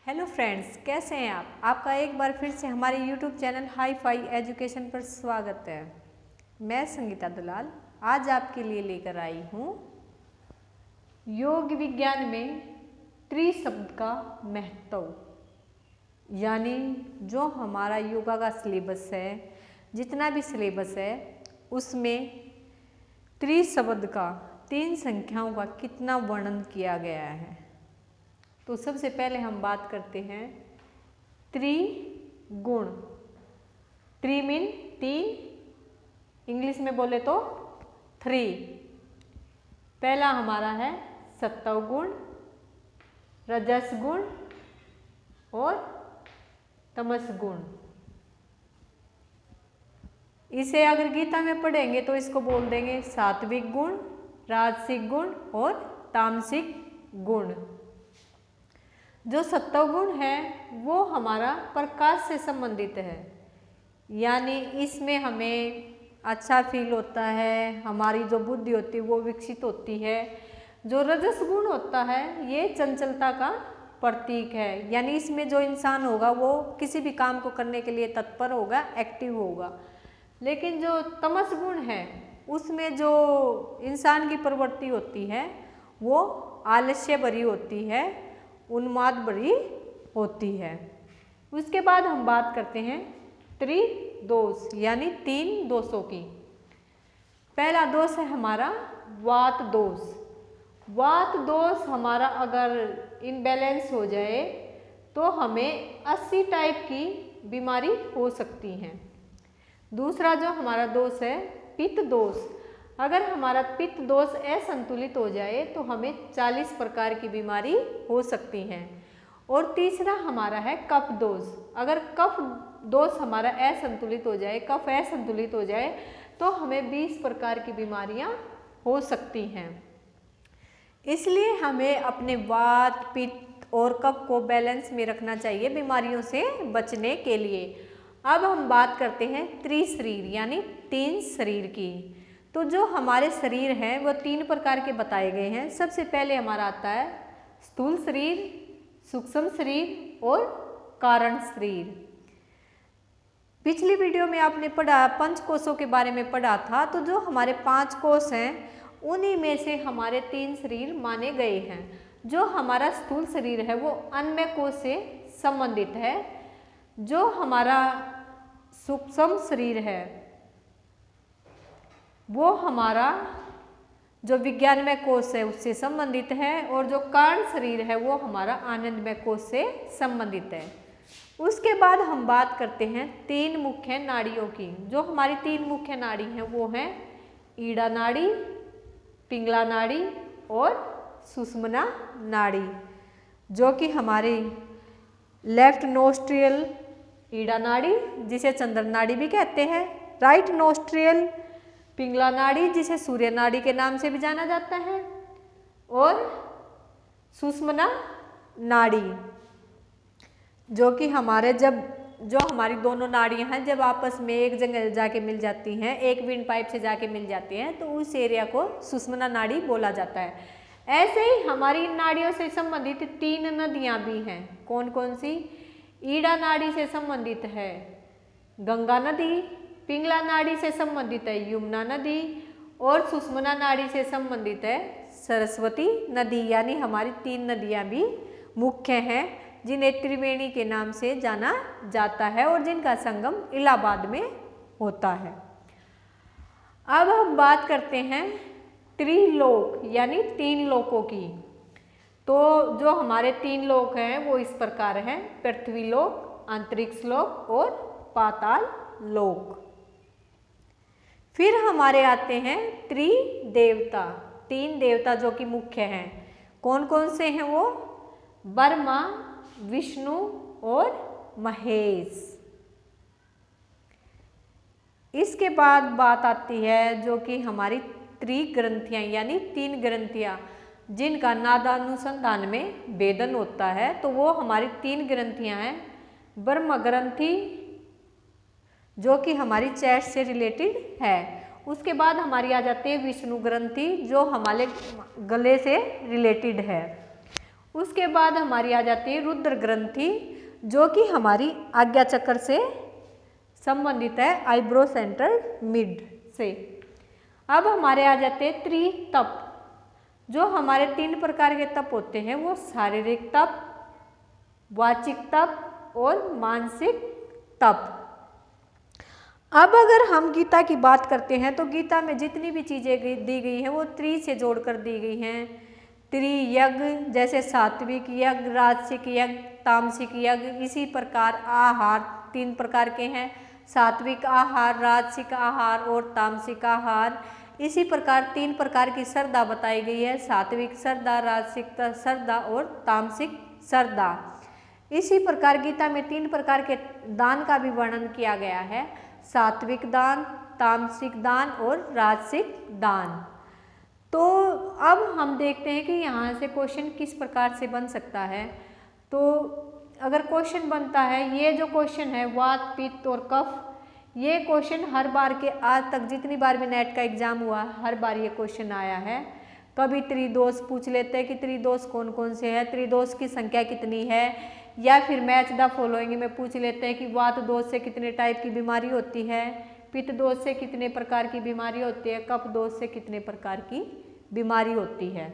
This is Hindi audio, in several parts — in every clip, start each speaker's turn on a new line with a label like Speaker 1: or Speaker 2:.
Speaker 1: हेलो फ्रेंड्स, कैसे हैं आप? आपका एक बार फिर से हमारे YouTube channel hi fi education पर स्वागत है। मैं संगीता दुलाल आज आपके लिए लेकर आई हूँ योग विज्ञान में त्रि शब्द का महत्व, यानी जो हमारा योगा का सिलेबस है, जितना भी सिलेबस है उसमें त्रि शब्द का, 3 संख्याओं का कितना वर्णन किया गया है। तो सबसे पहले हम बात करते हैं त्रिगुण। त्रि मीन 3, इंग्लिश में बोले तो 3। पहला हमारा है सत्व गुण, रजस गुण और तमस गुण। इसे अगर गीता में पढ़ेंगे तो इसको बोल देंगे सात्विक गुण, राजसिक गुण और तामसिक गुण। जो सत्व गुण है वो हमारा प्रकाश से संबंधित है, यानी इसमें हमें अच्छा फील होता है, हमारी जो बुद्धि होती है वो विकसित होती है। जो रजस गुण होता है ये चंचलता का प्रतीक है, यानी इसमें जो इंसान होगा वो किसी भी काम को करने के लिए तत्पर होगा, एक्टिव होगा। लेकिन जो तमस गुण है उसमें जो इंसान की प्रवृत्ति होती है वो आलस्य भरी होती है, उन्माद भरी होती है। उसके बाद हम बात करते हैं त्रिदोष, यानी 3 दोषों की। पहला दोष है हमारा वात दोष। वात दोष हमारा अगर इनबैलेंस हो जाए तो हमें 80 टाइप की बीमारी हो सकती है। दूसरा जो हमारा दोष है पित्त दोष। अगर हमारा पित्त दोष असंतुलित हो जाए तो हमें 40 प्रकार की बीमारी हो सकती है। और तीसरा हमारा है कफ दोष। अगर कफ दोष हमारा असंतुलित हो जाए, कफ असंतुलित हो जाए तो हमें 20 प्रकार की बीमारियां हो सकती हैं। इसलिए हमें अपने वात, पित्त और कफ को बैलेंस में रखना चाहिए बीमारियों से बचने के लिए। अब हम बात करते हैं त्रिशरीर, यानी 3 शरीर की। तो जो हमारे शरीर हैं वो 3 प्रकार के बताए गए हैं। सबसे पहले हमारा आता है स्थूल शरीर, सूक्ष्म शरीर और कारण शरीर। पिछली वीडियो में आपने पढ़ा, पंचकोशों के बारे में पढ़ा था। तो जो हमारे 5 कोश हैं उन्हीं में से हमारे 3 शरीर माने गए हैं। जो हमारा स्थूल शरीर है वो अन्नमय कोश से संबंधित है। जो हमारा सूक्ष्म शरीर है वो हमारा जो विज्ञानमय कोश है उससे संबंधित है। और जो कारण शरीर है वो हमारा आनंदमय कोश से संबंधित है। उसके बाद हम बात करते हैं 3 मुख्य नाड़ियों की। जो हमारी 3 मुख्य नाड़ी हैं वो हैं ईड़ा नाड़ी, पिंगला नाड़ी और सुषुम्ना नाड़ी। जो कि हमारी लेफ्ट नोस्ट्रियल ईड़ा नाड़ी, जिसे चंद्र नाड़ी भी कहते हैं, राइट नोस्ट्रियल पिंगला नाड़ी, जिसे सूर्य नाड़ी के नाम से भी जाना जाता है, और सुषुम्ना नाड़ी, जो कि हमारे जो हमारी दोनों नाड़ियां हैं जब आपस में एक जगह जाके मिल जाती हैं, एक विंड पाइप से जाके मिल जाती हैं, तो उस एरिया को सुषुम्ना नाड़ी बोला जाता है। ऐसे ही हमारी नाड़ियों से संबंधित 3 नदियां भी हैं। कौन कौन सी? ईड़ा नाड़ी से संबंधित है गंगा नदी, पिंगला नाड़ी से संबंधित है यमुना नदी और सुषुम्ना नाड़ी से संबंधित है सरस्वती नदी। यानी हमारी 3 नदियां भी मुख्य हैं जिन्हें त्रिवेणी के नाम से जाना जाता है और जिनका संगम इलाहाबाद में होता है। अब हम बात करते हैं त्रिलोक, यानी 3 लोकों की। तो जो हमारे 3 लोक हैं वो इस प्रकार हैं: पृथ्वी लोक, अंतरिक्ष लोक और पाताल लोक। फिर हमारे आते हैं त्रिदेवता। 3 देवता जो कि मुख्य हैं। कौन कौन से हैं वो? ब्रह्मा, विष्णु और महेश। इसके बाद बात आती है जो कि हमारी त्रिग्रंथियां, यानी 3 ग्रंथियां जिनका नादानुसंधान में भेदन होता है। तो वो हमारी 3 ग्रंथियां हैं। ब्रह्म ग्रंथि जो कि हमारी चेस्ट से रिलेटेड है। उसके बाद हमारी आ जाती है विष्णु ग्रंथि जो हमारे गले से रिलेटेड है। उसके बाद हमारी आ जाती है रुद्र ग्रंथि, जो कि हमारी आज्ञा चक्र से संबंधित है, आईब्रो सेंटर मिड से। अब हमारे आ जाते हैं त्रितप। जो हमारे 3 प्रकार के तप होते हैं वो शारीरिक तप, वाचिक तप और मानसिक तप। अब अगर हम गीता की बात करते हैं तो गीता में जितनी भी चीज़ें दी गई हैं वो त्रि से जोड़कर दी गई हैं। त्रियज्ञ, जैसे सात्विक यज्ञ, राजसिक यज्ञ, तामसिक यज्ञ। इसी प्रकार आहार 3 प्रकार के हैं, सात्विक आहार, राजसिक आहार और तामसिक आहार। इसी प्रकार 3 प्रकार की श्रद्धा बताई गई है, सात्विक श्रद्धा, राजसिक श्रद्धा और तामसिक श्रद्धा। इसी प्रकार गीता में 3 प्रकार के दान का भी वर्णन किया गया है, सात्विक दान, तामसिक दान और राजसिक दान। तो अब हम देखते हैं कि यहाँ से क्वेश्चन किस प्रकार से बन सकता है। तो अगर क्वेश्चन बनता है, ये जो क्वेश्चन है वात, पित्त और कफ, ये क्वेश्चन हर बार के आज तक जितनी बार भी नेट का एग्जाम हुआ हर बार ये क्वेश्चन आया है। कभी त्रिदोष पूछ लेते हैं कि त्रिदोष कौन कौन से हैं, त्रिदोष की संख्या कितनी है, या फिर मैच द फॉलोइंग में पूछ लेते हैं कि वात दोष से कितने टाइप की बीमारी होती है, पित्त दोष से कितने प्रकार की बीमारी होती है, कफ दोष से कितने प्रकार की बीमारी होती है।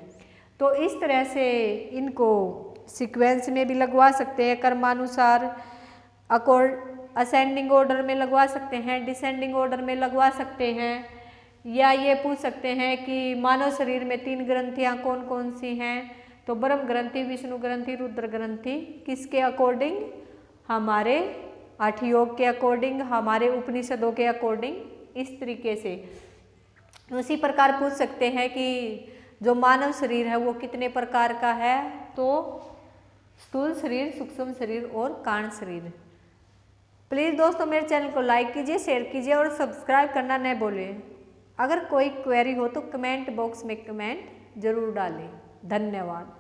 Speaker 1: तो इस तरह से इनको सीक्वेंस में भी लगवा सकते हैं, कर्मानुसार असेंडिंग ऑर्डर में लगवा सकते हैं, डिसेंडिंग ऑर्डर में लगवा सकते हैं, या ये पूछ सकते हैं कि मानव शरीर में 3 ग्रंथियाँ कौन कौन सी हैं। तो ब्रह्म ग्रंथि, विष्णु ग्रंथि, रुद्र ग्रंथि, किसके अकॉर्डिंग, हमारे 8 योग के अकॉर्डिंग, हमारे उपनिषदों के अकॉर्डिंग। इस तरीके से उसी प्रकार पूछ सकते हैं कि जो मानव शरीर है वो कितने प्रकार का है, तो स्थूल शरीर, सूक्ष्म शरीर और कारण शरीर। प्लीज़ दोस्तों मेरे चैनल को लाइक कीजिए, शेयर कीजिए और सब्सक्राइब करना न भूलें। अगर कोई क्वेरी हो तो कमेंट बॉक्स में कमेंट जरूर डालें। धन्यवाद।